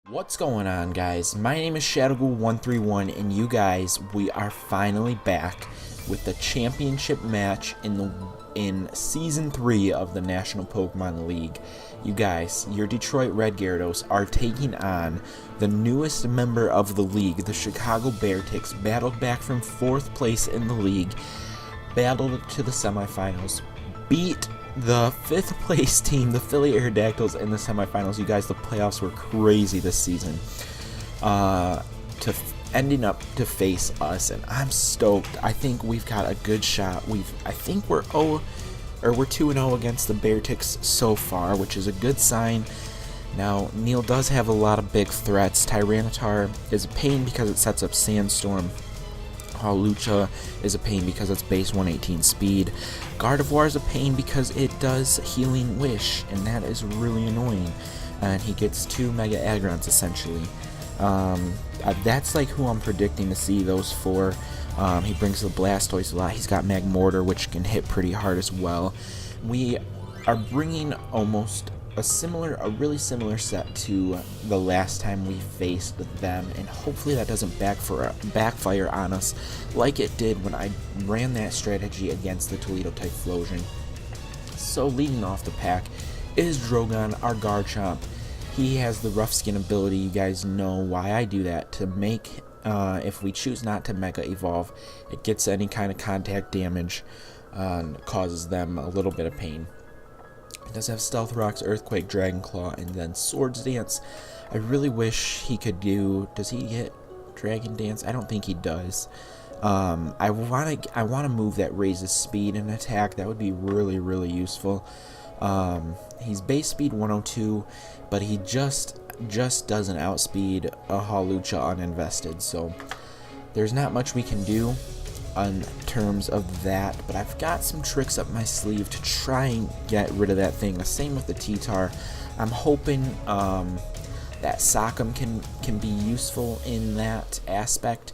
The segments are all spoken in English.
What's going on, guys? My name is ShadowGhoul131, and you guys, we are finally back with the championship match in Season 3 of the National Pokemon League. You guys, your Detroit Red Gyarados are taking on the newest member of the league, the Chicago Beartics, battled back from 4th place in the league, battled to the semifinals, beat the 5th place team, the Philly Aerodactyls, in the semifinals. You guys, the playoffs were crazy this season. Ending up to face us, and I'm stoked. I think we've got a good shot. I think we're 2-0 against the Beartics so far, which is a good sign. Now, Neil does have a lot of big threats. Tyranitar is a pain because it sets up Sandstorm. Hawlucha is a pain because it's base 118 speed. Gardevoir is a pain because it does Healing Wish, and that is really annoying. And he gets 2 Mega Agrons essentially. That's like who I'm predicting to see, those 4. He brings the Blastoise a lot. He's got Magmortar, which can hit pretty hard as well. We are bringing almost a really similar set to the last time we faced them, and hopefully that doesn't backfire on us like it did when I ran that strategy against the Toledo Typhlosion. So leading off the pack is Drogon, our Garchomp. He has the Rough Skin ability. You guys know why I do that, to make, if we choose not to Mega Evolve, it gets any kind of contact damage and causes them a little bit of pain. It does have Stealth Rocks, Earthquake, Dragon Claw, and then Swords Dance. I really wish he could do... Does he get Dragon Dance? I don't think he does. I want to move that raises speed and attack. That would be really, really useful. He's base speed 102, but he just doesn't outspeed a Hawlucha uninvested. So there's not much we can do in terms of that, but I've got some tricks up my sleeve to try and get rid of that thing. The same with the T-Tar. I'm hoping that Sockum can be useful in that aspect.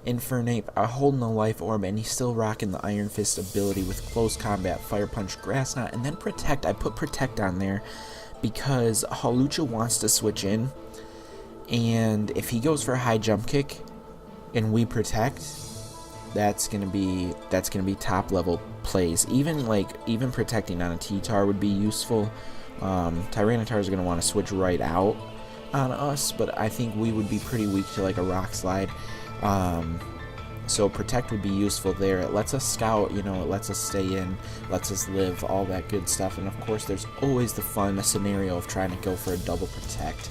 Infernape holding the Life Orb, and he's still rocking the Iron Fist ability with Close Combat, Fire Punch, Grass Knot, and then Protect. I put Protect on there because Hawlucha wants to switch in, and if he goes for a high jump kick and we Protect, that's gonna be top level plays. Even protecting on a T-Tar would be useful. Tyranitar is gonna want to switch right out on us, but I think we would be pretty weak to like a Rock Slide. So Protect would be useful there. It lets us scout, it lets us stay in, lets us live, all that good stuff. And of course, there's always the fun scenario of trying to go for a double Protect.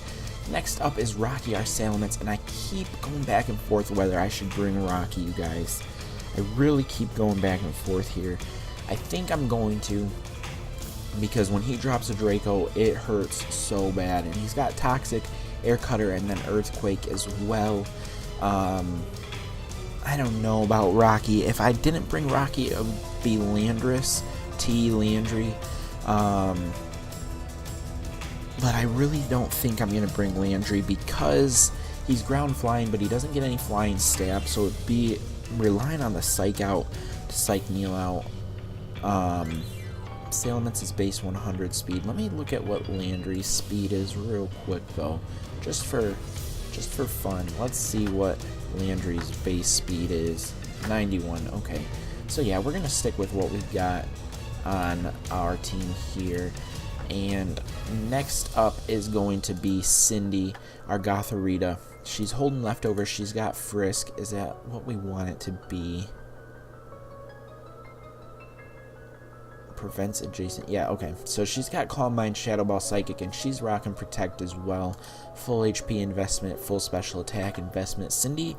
Next up is Rocky, our Salamence, and I keep going back and forth whether I should bring Rocky, you guys. I really keep going back and forth here. I think I'm going to, because when he drops a Draco, it hurts so bad. And he's got Toxic, Air Cutter, and then Earthquake as well. I don't know about Rocky. If I didn't bring Rocky, it would be Landorus, Landry. But I really don't think I'm going to bring Landry because he's ground flying, but he doesn't get any flying stab, so it'd be relying on the Psych Out to Psych Neil out. Salamence is base 100 speed. Let me look at what Landry's speed is real quick, though, just for fun. Let's see what Landry's base speed is. 91. Okay, so yeah, we're going to stick with what we've got on our team here. And next up is going to be Cindy, our Gothorita. She's holding leftovers. She's got Frisk. Is that what we want it to be? Prevents adjacent. Yeah, okay. So she's got Calm Mind, Shadow Ball, Psychic, and she's rocking Protect as well. Full HP investment, full special attack investment. Cindy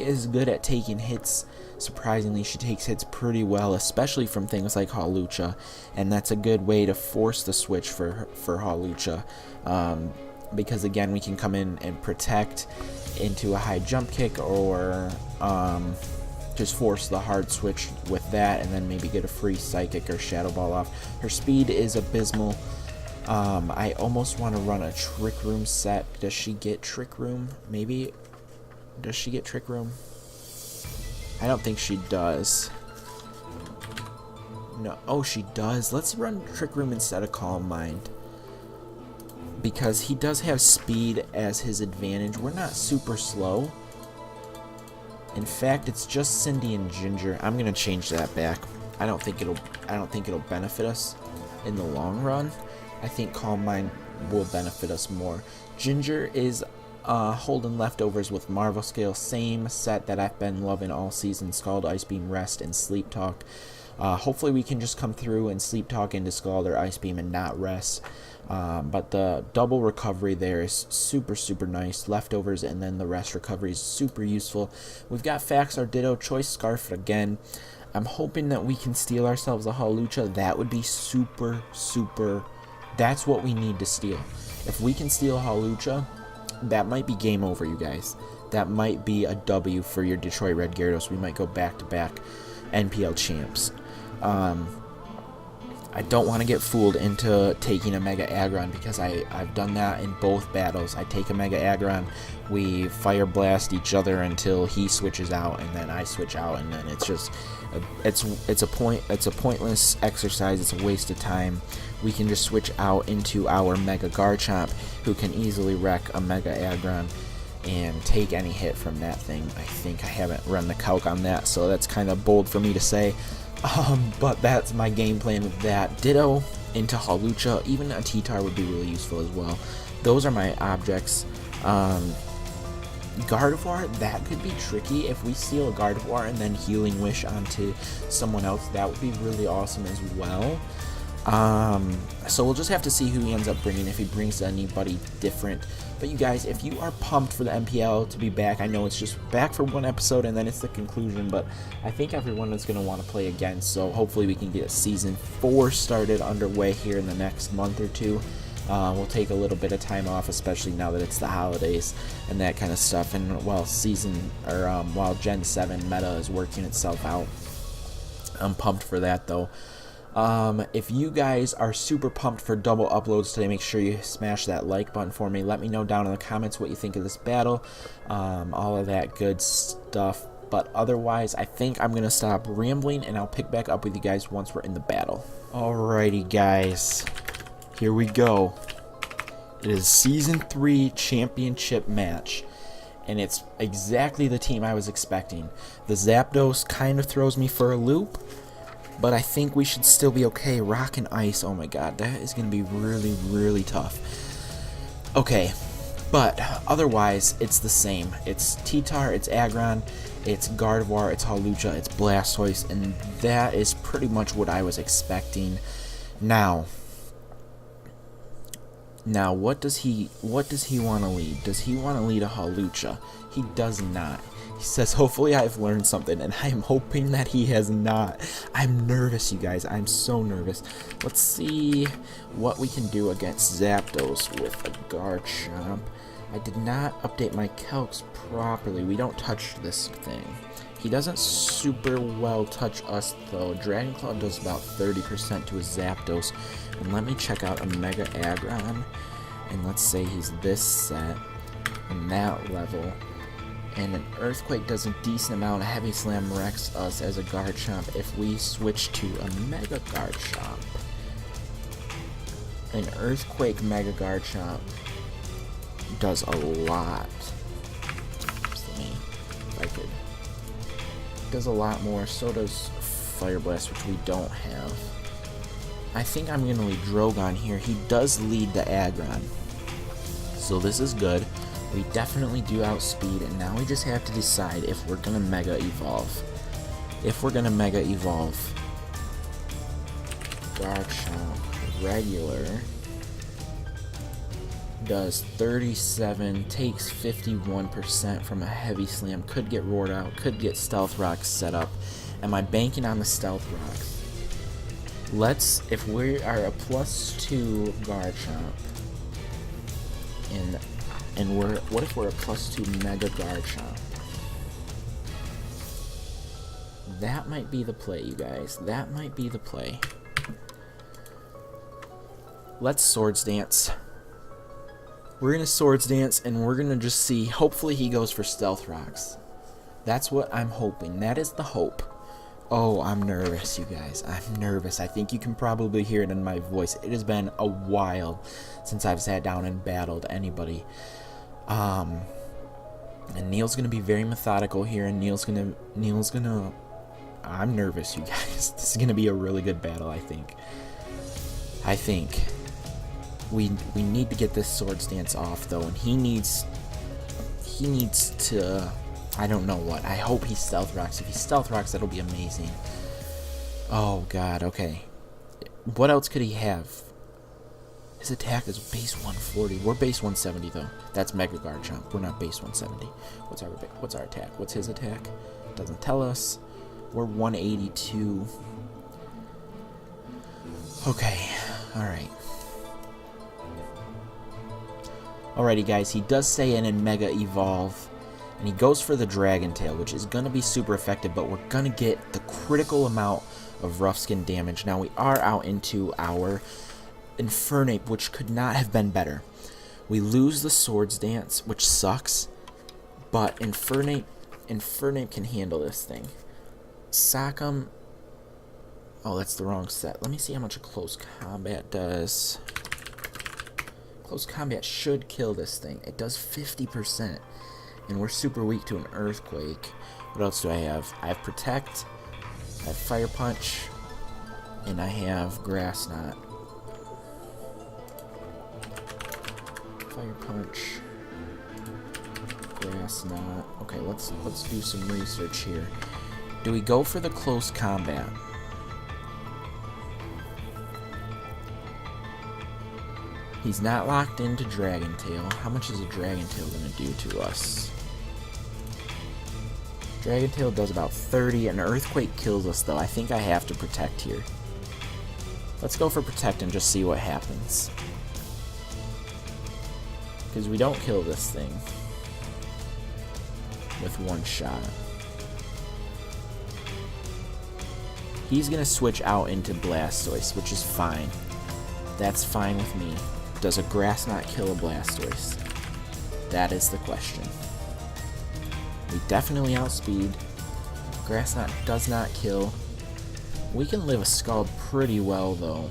is good at taking hits. Surprisingly, she takes hits pretty well, especially from things like Hawlucha, and that's a good way to force the switch for Hawlucha, because again, we can come in and Protect into a high jump kick, or just force the hard switch with that, and then maybe get a free Psychic or Shadow Ball off. Her speed is abysmal. I almost want to run a Trick Room set. Does she get Trick Room? Maybe. Does she get Trick Room? I don't think she does. No. Oh, she does. Let's run Trick Room instead of Calm Mind. because he does have speed as his advantage. We're not super slow. In fact, it's just Cindy and Ginger. I'm gonna change that back. I don't think it'll benefit us in the long run. I think Calm Mind will benefit us more. Ginger is holding leftovers with Marvel Scale, same set that I've been loving all season, Scald, Ice Beam, Rest, and Sleep Talk. Hopefully we can just come through and Sleep Talk into Scald or Ice Beam and not Rest. But the double recovery there is super, super nice. Leftovers and then the rest recovery is super useful. We've got Fax, our Ditto, Choice Scarf again. I'm hoping that we can steal ourselves a Hawlucha. That would be super, super. That's what we need to steal. If we can steal a Hawlucha, that might be game over, you guys. That might be a W for your Detroit Red Gyarados. We might go back-to-back NPL champs. I don't want to get fooled into taking a Mega Aggron because I've done that in both battles. I take a Mega Aggron, we Fire Blast each other until he switches out, and then I switch out, and then it's just it's a pointless exercise. It's a waste of time. We can just switch out into our Mega Garchomp, who can easily wreck a Mega Aggron and take any hit from that thing. I think I haven't run the calc on that, so that's kind of bold for me to say. But that's my game plan with that. Ditto into Hawlucha. Even a T-Tar would be really useful as well. Those are my objects. Gardevoir, that could be tricky. If we steal a Gardevoir and then Healing Wish onto someone else, that would be really awesome as well. So we'll just have to see who he ends up bringing, if he brings anybody different. But you guys, if you are pumped for the NPL to be back, I know it's just back for one episode and then it's the conclusion, but I think everyone is going to want to play again, so hopefully we can get Season 4 started underway here in the next month or two. We'll take a little bit of time off, especially now that it's the holidays and that kind of stuff, and while while Gen 7 meta is working itself out. I'm pumped for that though. If you guys are super pumped for double uploads today, make sure you smash that like button for me. Let me know down in the comments what you think of this battle, all of that good stuff. But otherwise, I think I'm going to stop rambling, and I'll pick back up with you guys once we're in the battle. Alrighty, guys. Here we go. It is Season 3 Championship match, and it's exactly the team I was expecting. The Zapdos kind of throws me for a loop, but I think we should still be okay. Rock and Ice, oh my god, that is going to be really, really tough. Okay, but otherwise, it's the same. It's T-Tar, it's Aggron, it's Gardevoir, it's Hawlucha, it's Blastoise, and that is pretty much what I was expecting. Now, what does he want to lead? Does he want to lead a Hawlucha? He does not. He says, hopefully I've learned something, and I'm hoping that he has not. I'm nervous, you guys. I'm so nervous. Let's see what we can do against Zapdos with a Garchomp. I did not update my calcs properly. We don't touch this thing. He doesn't super well touch us, though. Dragon Claw does about 30% to his Zapdos. And let me check out a Mega Aggron. And let's say he's this set and that level. And an Earthquake does a decent amount. A Heavy Slam wrecks us as a Garchomp if we switch to a Mega Garchomp. An Earthquake Mega Garchomp does a lot. Just let me, if I could. Does a lot more. So does Fire Blast, which we don't have. I think I'm going to lead Drogon here. He does lead the Aggron, so this is good. We definitely do outspeed, and now we just have to decide if we're going to Mega Evolve. If we're going to Mega Evolve, Garchomp regular does 37, takes 51% from a Heavy Slam, could get roared out, could get Stealth Rocks set up. Am I banking on the Stealth Rocks? If we are a +2 Garchomp, and what if we're a +2 Mega Garchomp? That might be the play, you guys. That might be the play. Let's Swords Dance. We're gonna Swords Dance, and we're gonna just see. Hopefully he goes for Stealth Rocks. That's what I'm hoping. That is the hope. Oh, I'm nervous, you guys. I'm nervous. I think you can probably hear it in my voice. It has been a while since I've sat down and battled anybody. And Neil's gonna be very methodical here, and Neil's gonna. I'm nervous, you guys. This is gonna be a really good battle, I think. We need to get this sword stance off though, and he needs to. I don't know what. I hope he stealth rocks. If he stealth rocks, that'll be amazing. Oh god. Okay. What else could he have? His attack is base 140. We're base 170 though. That's Mega Guard jump. We're not base 170. What's our attack? What's his attack? Doesn't tell us. We're 182. Okay. All right. Alrighty, guys. He does stay in Mega Evolve, and he goes for the Dragon Tail, which is gonna be super effective. But we're gonna get the critical amount of rough skin damage. Now we are out into our Infernape, which could not have been better. We lose the Swords Dance, which sucks, but Infernape can handle this thing. Sockum. Oh, that's the wrong set. Let me see how much a Close Combat does. Close Combat should kill this thing. It does 50%, and we're super weak to an Earthquake. What else do I have? I have Protect, I have Fire Punch, and I have Grass Knot. Fire Punch, Grass Knot. Okay, let's do some research here. Do we go for the Close Combat? He's not locked into Dragon Tail. How much is a Dragon Tail gonna do to us? Dragon Tail does about 30. An Earthquake kills us though. I think I have to Protect here. Let's go for Protect and just see what happens. Because we don't kill this thing with one shot. He's going to switch out into Blastoise, which is fine. That's fine with me. Does a Grass Knot kill a Blastoise? That is the question. We definitely outspeed. Grass Knot does not kill. We can live a Scald pretty well, though.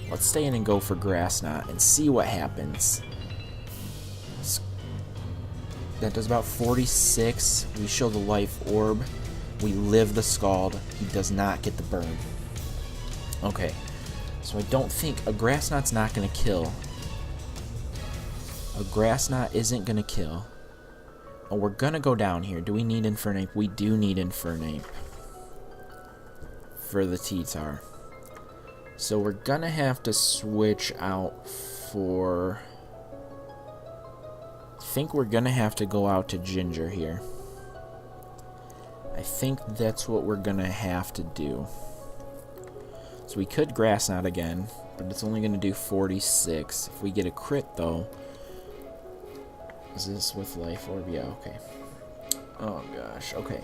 Let's stay in and go for Grass Knot and see what happens. That does about 46. We show the Life Orb. We live the Scald. He does not get the burn. Okay. So I don't think a Grass Knot's not going to kill. A Grass Knot isn't going to kill. Oh, we're going to go down here. Do we need Infernape? We do need Infernape for the T-Tar. So we're going to have to switch out for... I think we're going to have to go out to Ginger here. I think that's what we're going to have to do. So we could Grass Knot again, but it's only going to do 46. If we get a crit, though... Is this with Life Orb? Yeah, okay. Oh, gosh, okay.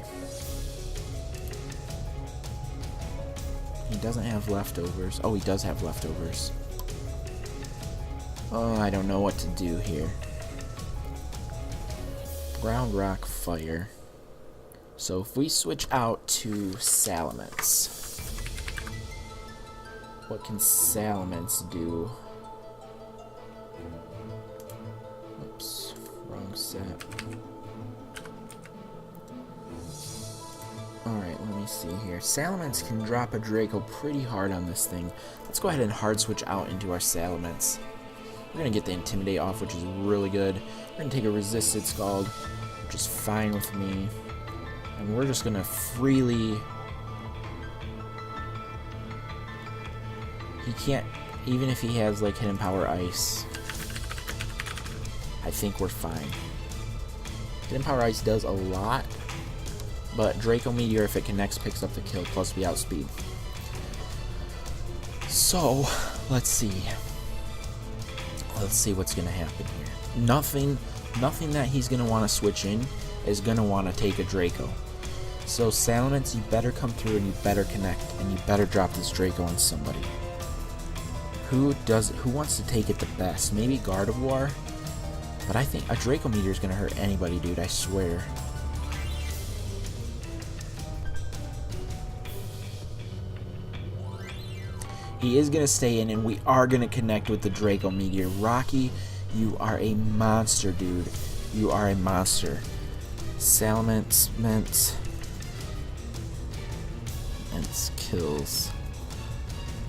He doesn't have leftovers. Oh, he does have leftovers. Oh, I don't know what to do here. Ground, Rock, Fire. So if we switch out to Salamence... What can Salamence do? Oops, wrong set. Alright, let me see here. Salamence can drop a Draco pretty hard on this thing. Let's go ahead and hard switch out into our Salamence. We're going to get the Intimidate off, which is really good. We're going to take a Resisted Scald, which is fine with me. And we're just going to freely... He can't, even if he has like Hidden Power Ice, I think we're fine. Hidden Power Ice does a lot, but Draco Meteor, if it connects, picks up the kill, plus we outspeed. So, let's see. Let's see what's going to happen here. Nothing that he's going to want to switch in is going to want to take a Draco. So, Salamence, you better come through and you better connect, and you better drop this Draco on somebody. Who wants to take it the best? Maybe Gardevoir? But I think a Draco Meteor is going to hurt anybody, dude, I swear. He is going to stay in, and we are going to connect with the Draco Meteor. Rocky, you are a monster, dude. You are a monster. Salamence, Mence kills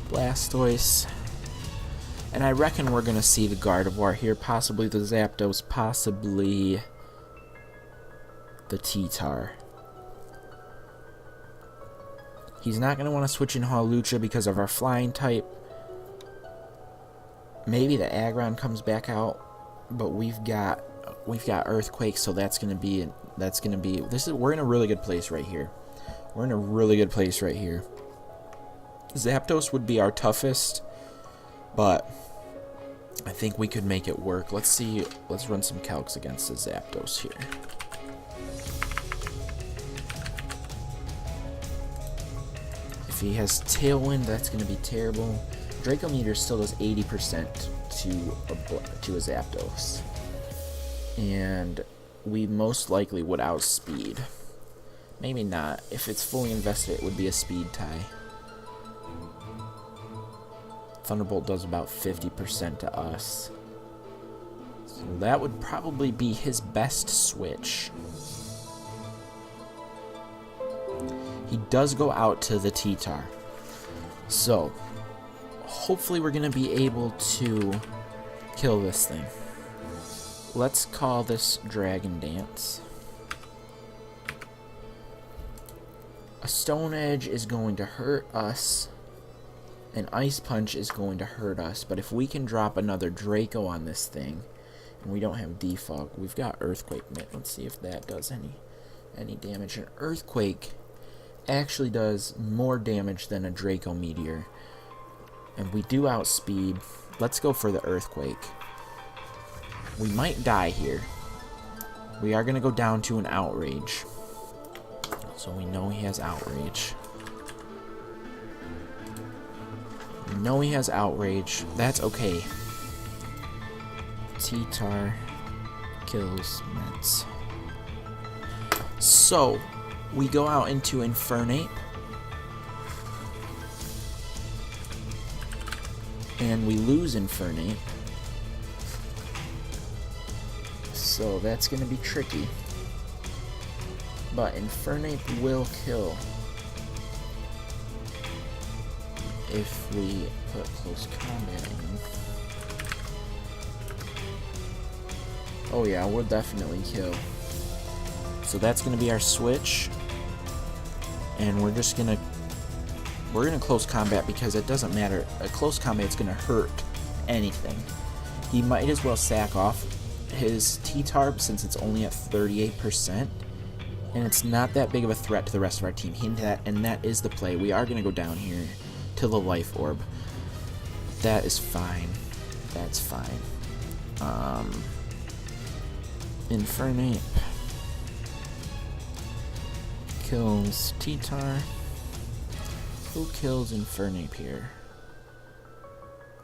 Blastoise. And I reckon we're going to see the Gardevoir here, possibly the Zapdos, possibly the T-Tar. He's not going to want to switch in Hawlucha because of our flying type. Maybe the Aggron comes back out, but we've got Earthquake, so we're in a really good place right here. We're in a really good place right here. Zapdos would be our toughest, but I think we could make it work. Let's run some calcs against the Zapdos here. If he has Tailwind, that's going to be terrible. Draco Meteor still does 80% to a Zapdos. And we most likely would outspeed. Maybe not. If it's fully invested, it would be a speed tie. Thunderbolt does about 50% to us. So that would probably be his best switch. He does go out to the T-Tar. So, hopefully we're going to be able to kill this thing. Let's call this Dragon Dance. A Stone Edge is going to hurt us. An Ice Punch is going to hurt us. But if we can drop another Draco on this thing, and we don't have Defog, we've got Earthquake Mitt. Let's see if that does any damage. An Earthquake actually does more damage than a Draco Meteor. And we do outspeed. Let's go for the Earthquake. We might die here. We are going to go down to an Outrage. So we know he has Outrage. We know he has Outrage. That's okay. T-Tar kills Mets. So, we go out into Infernape. And we lose Infernape. So that's going to be tricky. But Infernape will kill if we put close combat in. Oh yeah, we'll definitely kill. So that's going to be our switch. And we're just going to... We're going to close combat because it doesn't matter. A close combat is going to hurt anything. He might as well sack off his T-Tar since it's only at 38%. And it's not that big of a threat to the rest of our team. And that is the play. We are going to go down here to the Life Orb. That is fine. That's fine. Infernape kills T-Tar. Who kills Infernape here?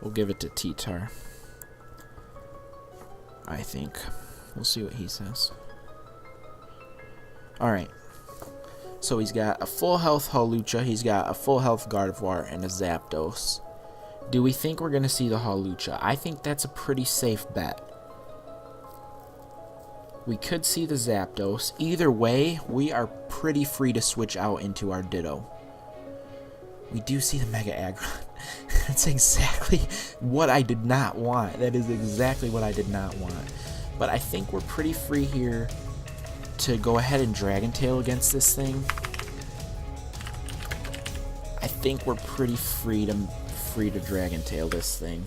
We'll give it to T-Tar. I think. We'll see what he says. Alright. So he's got a full health Hawlucha, he's got a full health Gardevoir, and a Zapdos. Do we think we're going to see the Hawlucha? I think that's a pretty safe bet. We could see the Zapdos. Either way, we are pretty free to switch out into our Ditto. We do see the Mega Aggron. That's exactly what I did not want. That is exactly what I did not want. But I think we're pretty free here to go ahead and Dragon Tail against this thing. I think we're pretty free to Dragon Tail this thing.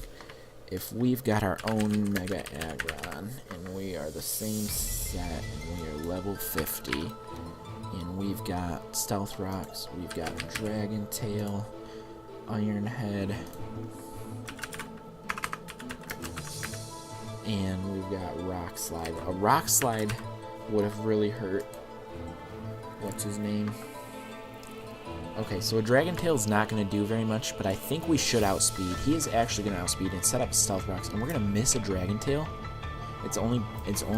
If we've got our own Mega Aggron, and we are the same set, and we are level 50, and we've got Stealth Rocks, we've got Dragon Tail, Iron Head, and we've got Rock Slide. A Rock Slide would have really hurt. What's his name? Okay, so a Dragon Tail is not going to do very much, but I think we should outspeed. He is actually going to outspeed and set up Stealth Rocks, and we're going to miss a Dragon Tail. It's only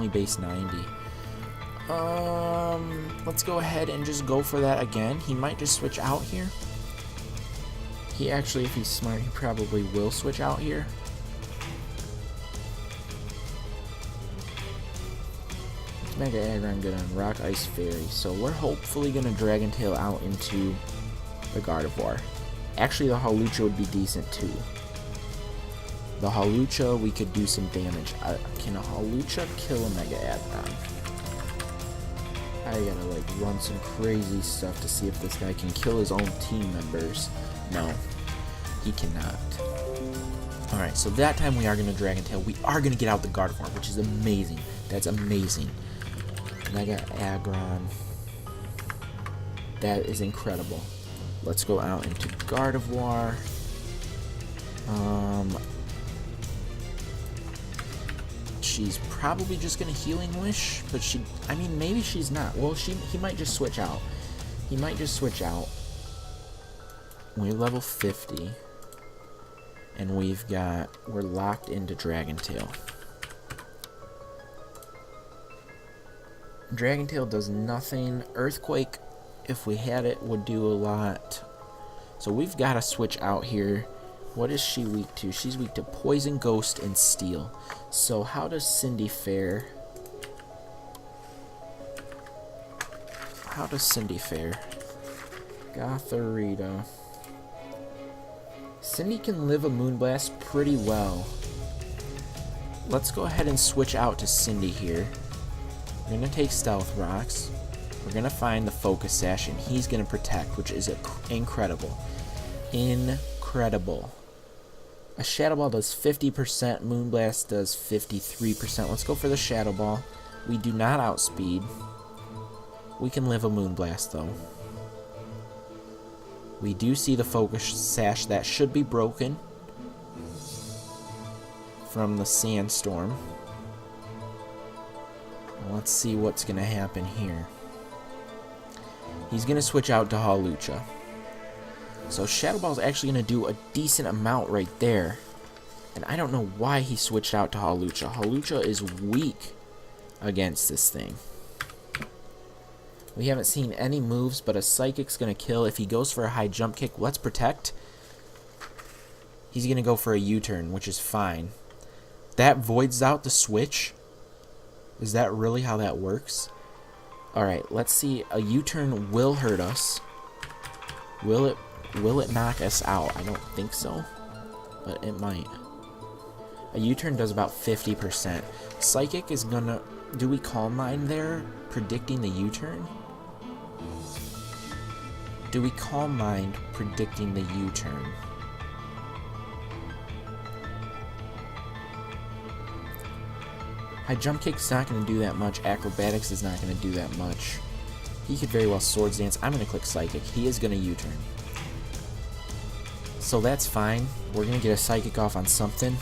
base 90. Let's go ahead and just go for that again. He might just switch out here. He actually, if he's smart, he probably will switch out here. It's Mega Aggron good on Rock, Ice, Fairy. So we're hopefully going to Dragon Tail out into the Gardevoir. Actually, the Hawlucha would be decent too. The Hawlucha, we could do some damage. Can a Hawlucha kill a Mega Aggron? I gotta like run some crazy stuff to see if this guy can kill his own team members. No, he cannot. Alright, so that time we are gonna Dragon Tail. We are gonna get out the Gardevoir, which is amazing. That's amazing. Mega Aggron. That is incredible. Let's go out into Gardevoir. She's probably just gonna Healing Wish, but I mean, maybe she's not. Well, he might just switch out. He might just switch out. We're level 50, and we're locked into Dragon Tail. Dragon Tail does nothing. Earthquake, if we had it, would do a lot. So we've got to switch out here. What is she weak to? She's weak to Poison, Ghost, and Steel. So how does Cindy fare? How does Cindy fare? Gothorita. Cindy can live a Moonblast pretty well. Let's go ahead and switch out to Cindy here. We're going to take Stealth Rocks. We're going to find the Focus Sash, and he's going to Protect, which is incredible. Incredible. A Shadow Ball does 50%, Moonblast does 53%. Let's go for the Shadow Ball. We do not outspeed. We can live a Moonblast, though. We do see the Focus Sash. That should be broken from the Sandstorm. Let's see what's going to happen here. He's going to switch out to Hawlucha. So Shadow Ball is actually going to do a decent amount right there. And I don't know why he switched out to Hawlucha. Hawlucha is weak against this thing. We haven't seen any moves, but a Psychic's going to kill. If he goes for a high jump kick, let's Protect. He's going to go for a U-turn, which is fine. That voids out the switch. Is that really how that works? Alright, let's see. A U-turn will hurt us. Will it knock us out? I don't think so, but it might. A U-turn does about 50%. Psychic is gonna... Do we Calm Mind there, predicting the U-turn? Do we Calm Mind predicting the U-turn? High Jump Kick's not going to do that much. Acrobatics is not going to do that much. He could very well Swords Dance. I'm going to click Psychic. He is going to U-turn. So that's fine. We're going to get a Psychic off on something.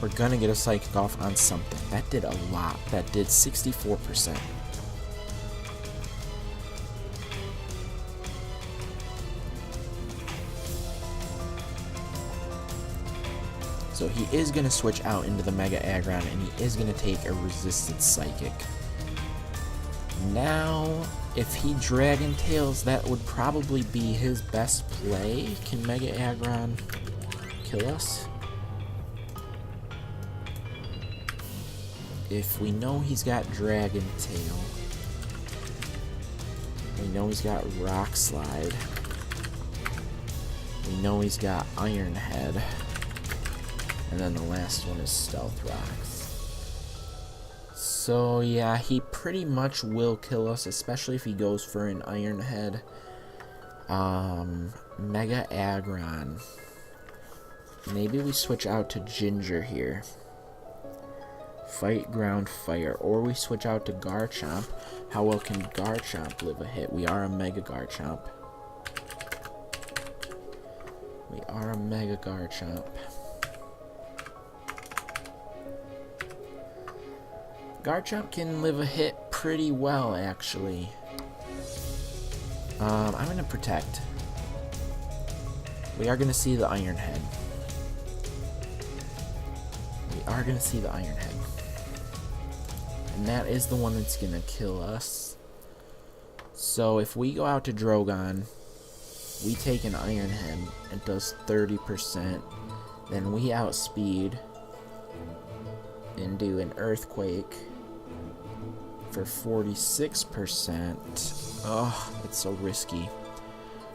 We're going to get a Psychic off on something. That did a lot. That did 64%. So he is going to switch out into the Mega Aggron, and he is going to take a Resisted Psychic. Now, if he Dragon Tails, that would probably be his best play. Can Mega Aggron kill us? If we know he's got Dragon Tail, we know he's got Rock Slide, we know he's got Iron Head, and then the last one is Stealth Rocks. So yeah, he pretty much will kill us, especially if he goes for an Iron Head. Mega Aggron. Maybe we switch out to Ginger here. Fight, Ground, Fire. Or we switch out to Garchomp. How well can Garchomp live a hit? We are a Mega Garchomp. We are a Mega Garchomp. Garchomp can live a hit pretty well, actually. I'm going to Protect. We are going to see the Iron Head. We are going to see the Iron Head. And that is the one that's going to kill us. So if we go out to Drogon, We take an Iron Head. It does 30%. Then we outspeed and do an Earthquake for 46%. Oh, it's so risky.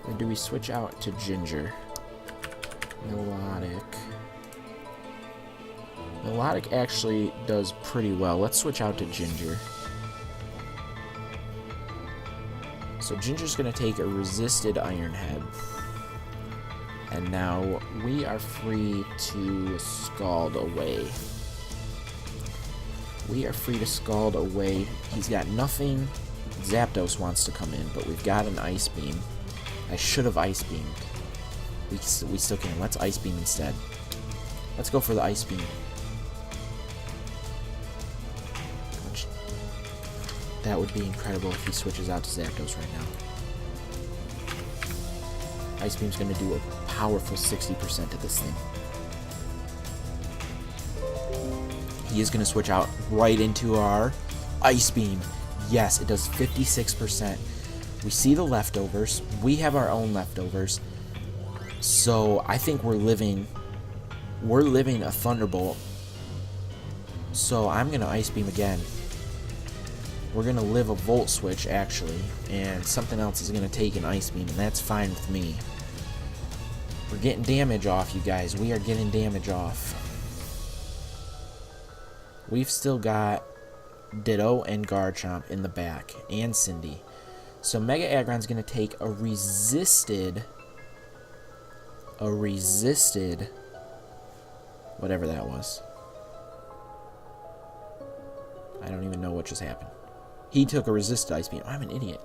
Or do we switch out to Ginger? Melodic. Melodic actually does pretty well. Let's switch out to Ginger. So Ginger's going to take a resisted Iron Head. And now we are free to Scald away. We are free to Scald away. He's got nothing. Zapdos wants to come in, but we've got an Ice Beam. I should have Ice Beamed. We still can. Let's Ice Beam instead. Let's go for the Ice Beam. That would be incredible if he switches out to Zapdos right now. Ice Beam's going to do a powerful 60% to this thing. He is going to switch out right into our Ice Beam. Yes, it does 56%. We see the leftovers. We have our own leftovers. So I think we're living a Thunderbolt. So I'm going to Ice Beam again. We're going to live a Volt Switch, actually, and something else is going to take an Ice Beam, and that's fine with me. We're getting damage off, you guys. We are getting damage off. We've still got Ditto and Garchomp in the back, and Cindy. So Mega Aggron's going to take a resisted, whatever that was. I don't even know what just happened. He took a resisted Ice Beam. I'm an idiot.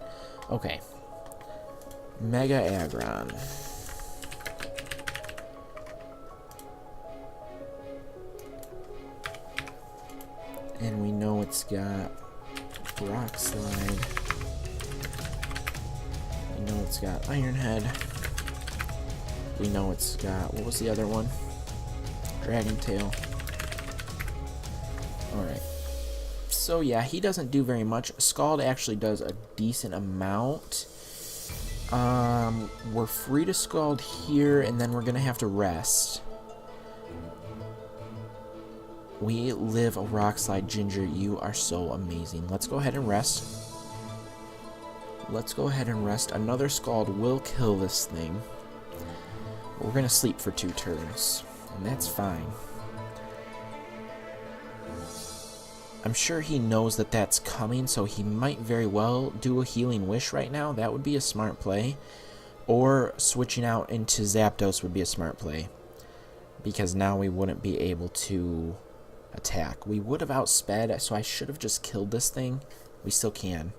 Okay. Mega Aggron. And we know it's got Rock Slide. We know it's got Iron Head. We know it's got, what was the other one? Dragon Tail. Alright. So yeah, he doesn't do very much. Scald actually does a decent amount. We're free to Scald here, and then we're going to have to rest. We live a Rock Slide. Ginger, you are so amazing. Let's go ahead and rest. Let's go ahead and rest. Another Scald will kill this thing. We're going to sleep for 2 turns, and that's fine. I'm sure he knows that that's coming, so he might very well do a Healing Wish right now. That would be a smart play. Or switching out into Zapdos would be a smart play, because now we wouldn't be able to attack. We would have outsped, so I should have just killed this thing. We still can.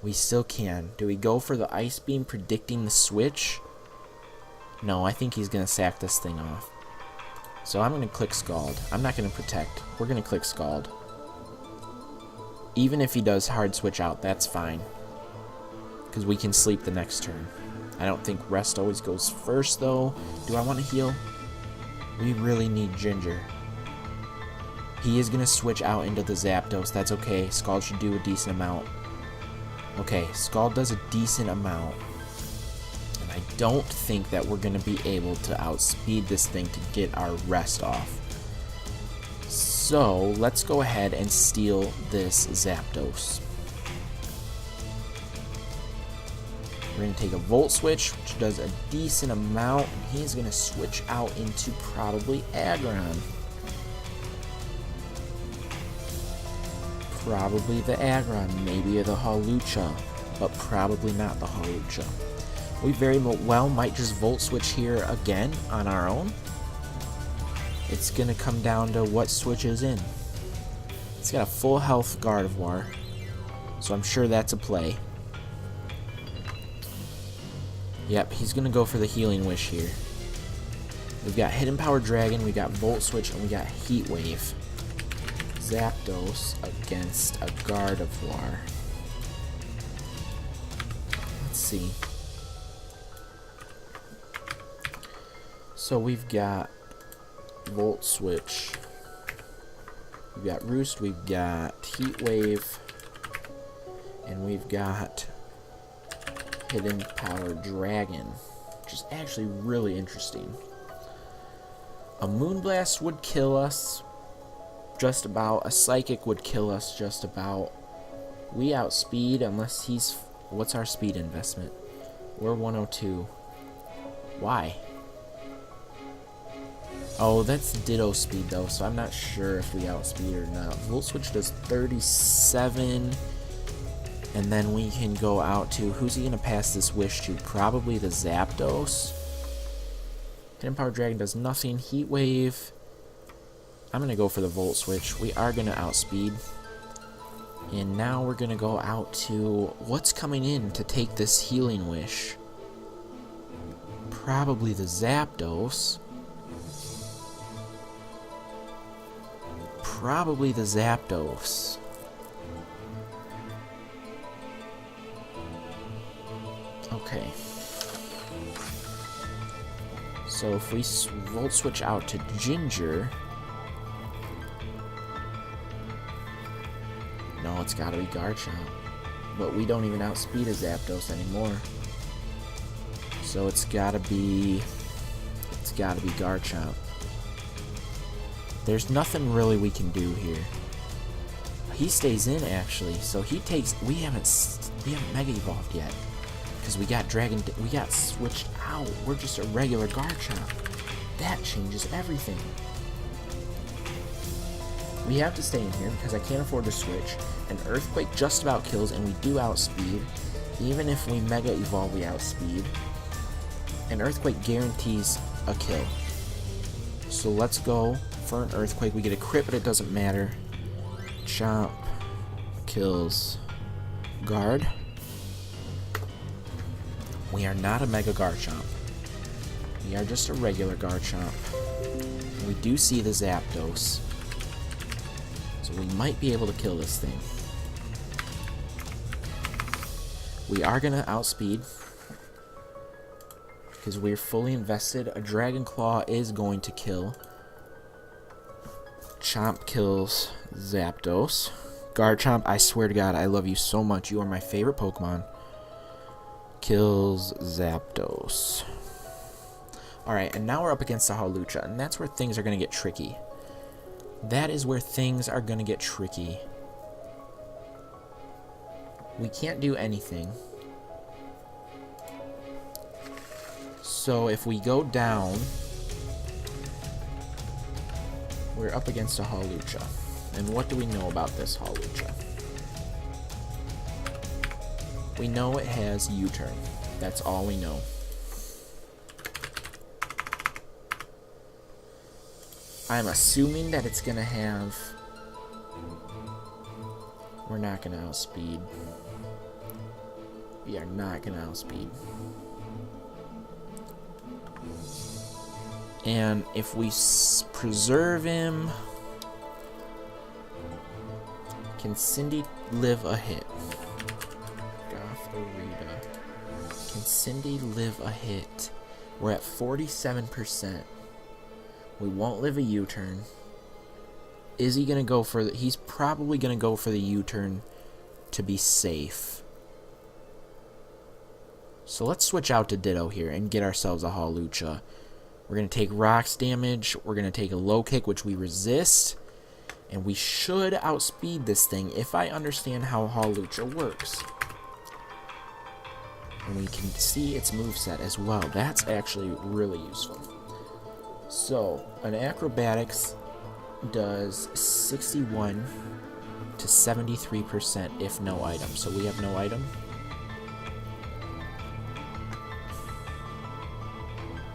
We still can. Do we go for the Ice Beam predicting the switch? No, I think he's going to sack this thing off. So I'm going to click Scald. I'm not going to protect. We're going to click Scald. Even if he does hard switch out, that's fine, because we can sleep the next turn. I don't think rest always goes first, though. Do I want to heal? We really need Ginger. He is going to switch out into the Zapdos. That's okay. Scald should do a decent amount. Okay, Scald does a decent amount. And I don't think that we're going to be able to outspeed this thing to get our rest off. So, let's go ahead and steal this Zapdos. We're going to take a Volt Switch, which does a decent amount. And he's going to switch out into probably Aggron. Probably the Aggron, maybe the Hawlucha, but probably not the Hawlucha. We very well might just Volt Switch here again on our own. It's going to come down to what switches in. It's got a full health Gardevoir, so I'm sure that's a play. Yep, he's going to go for the Healing Wish here. We've got Hidden Power Dragon, we got Volt Switch, and we got Heat Wave. Zapdos against a Gardevoir. Let's see. So we've got Volt Switch. We've got Roost, we've got Heat Wave, and we've got Hidden Power Dragon, which is actually really interesting. A Moonblast would kill us, just about. A Psychic would kill us, just about. We outspeed, unless he's... What's our speed investment? We're 102. Why? Oh, that's Ditto speed, though, so I'm not sure if we outspeed or not. Volt Switch does 37, and then we can go out to... Who's he going to pass this wish to? Probably the Zapdos. Hidden Power Dragon does nothing. Heat Wave. I'm going to go for the Volt Switch. We are going to outspeed. And now we're going to go out to... What's coming in to take this Healing Wish? Probably the Zapdos. Probably the Zapdos. Okay. So if we Volt Switch out to Ginger... No, it's gotta be Garchomp. But we don't even outspeed a Zapdos anymore. So it's gotta be Garchomp. There's nothing really we can do here. He stays in, actually, so he takes... We haven't Mega Evolved yet. Because we got switched out. We're just a regular Garchomp. That changes everything. We have to stay in here because I can't afford to switch. An Earthquake just about kills, and we do outspeed. Even if we Mega Evolve, we outspeed. An Earthquake guarantees a kill. So let's go for an Earthquake. We get a crit, but it doesn't matter. Chomp kills Guard. We are not a Mega Garchomp. We are just a regular Garchomp. We do see the Zapdos. So we might be able to kill this thing. We are going to outspeed. Because we're fully invested. A Dragon Claw is going to kill. Chomp kills Zapdos. Garchomp, I swear to God, I love you so much. You are my favorite Pokemon. Kills Zapdos. Alright, and now we're up against the Hawlucha, and that's where things are going to get tricky. That is where things are going to get tricky. We can't do anything. So if we go down, we're up against a Hawlucha. And what do we know about this Hawlucha? We know it has U-turn. That's all we know. I'm assuming that it's gonna have... We're not gonna outspeed. We are not gonna outspeed. And if we preserve him... Can Cindy live a hit? Can Cindy live a hit? We're at 47%. We won't live a U-turn. Is he going to go for the... He's probably going to go for the U-turn to be safe. So let's switch out to Ditto here and get ourselves a Hawlucha. We're going to take rocks damage. We're going to take a low kick, which we resist. And we should outspeed this thing if I understand how Hawlucha works. And we can see its moveset as well. That's actually really useful. So, an Acrobatics does 61 to 73% if no item. So we have no item.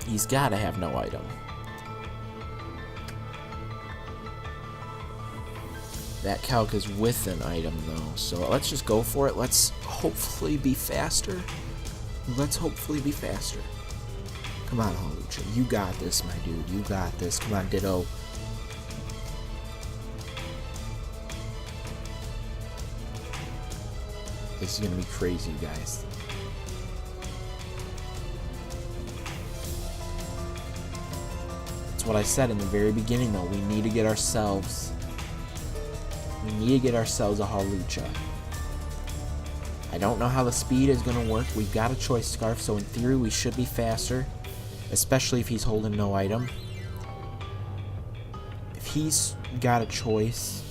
He's gotta have no item. That calc is with an item though. So let's just go for it. Let's hopefully be faster. Let's hopefully be faster. Come on, Hawlucha. You got this, my dude. You got this. Come on, Ditto. This is going to be crazy, guys. That's what I said in the very beginning, though. We need to get ourselves... We need to get ourselves a Hawlucha. I don't know how the speed is going to work. We've got a choice scarf, so in theory we should be faster, especially if he's holding no item. If he's got a choice,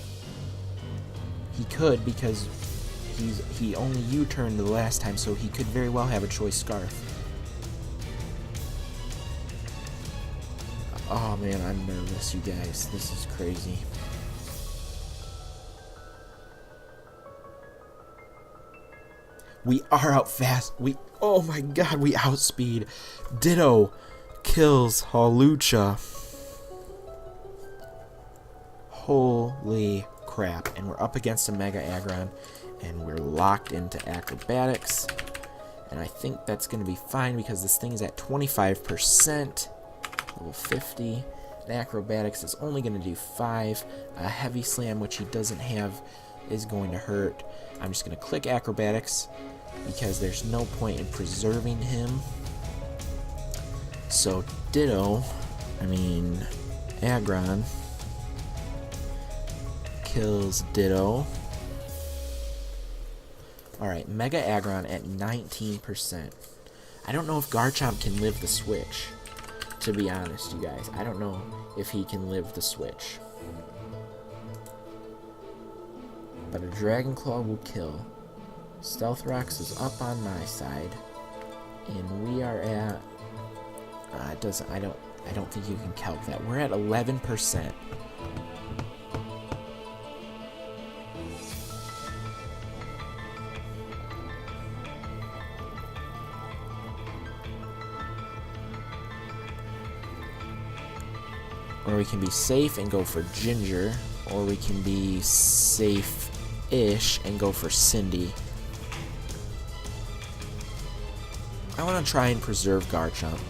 he could, because he only U-turned the last time, so he could very well have a choice scarf. Oh man, I'm nervous, you guys. This is crazy. We are out fast. Oh my god, we outspeed. Ditto kills Hawlucha. Holy crap. And we're up against a Mega Aggron, and we're locked into acrobatics. And I think that's going to be fine because this thing is at 25%. Level 50. The acrobatics is only going to do 5. A heavy slam, which he doesn't have, is going to hurt. I'm just going to click acrobatics because there's no point in preserving him. So Aggron kills Ditto. Alright, Mega Aggron at 19%. I don't know if Garchomp can live the switch. To be honest, you guys, I don't know if he can live the switch. But a Dragon Claw will kill. Stealth Rocks is up on my side, and we are at. I don't think you can calc that. We're at 11%. Or we can be safe and go for Ginger, or we can be safe-ish and go for Cindy. I want to try and preserve Garchomp.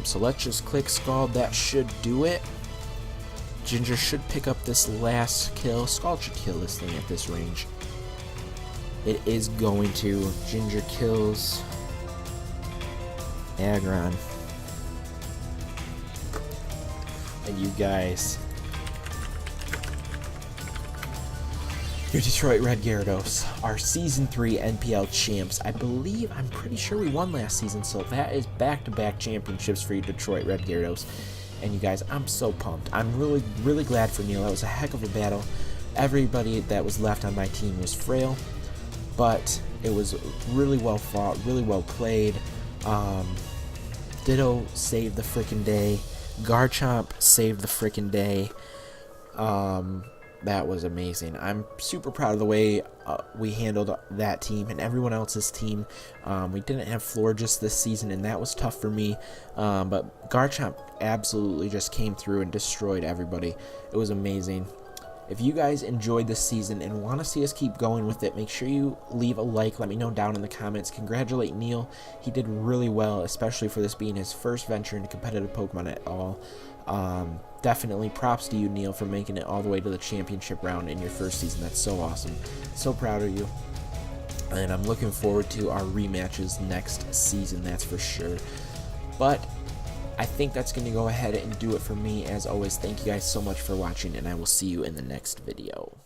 So let's just click Scald. That should do it. Ginger should pick up this last kill. Scald should kill this thing at this range. It is going to. Ginger kills Aggron. And you guys, your Detroit Red Gyarados, our Season 3 NPL champs. I'm pretty sure we won last season, so that is back-to-back championships for you, Detroit Red Gyarados. And you guys, I'm so pumped. I'm really, really glad for Neil. That was a heck of a battle. Everybody that was left on my team was frail, but it was really well fought, really well played. Ditto saved the freaking day. Garchomp saved the freaking day. That was amazing. I'm super proud of the way we handled that team and everyone else's team. We didn't have Florges this season, and that was tough for me. But Garchomp absolutely just came through and destroyed everybody. It was amazing. If you guys enjoyed this season and want to see us keep going with it, make sure you leave a like. Let me know down in the comments. Congratulate Neil. He did really well, especially for this being his first venture into competitive Pokemon at all. Definitely props to you, Neil, for making it all the way to the championship round in your first season. That's so awesome. So proud of you. And I'm looking forward to our rematches next season, that's for sure. But I think that's going to go ahead and do it for me. As always, thank you guys so much for watching, and I will see you in the next video.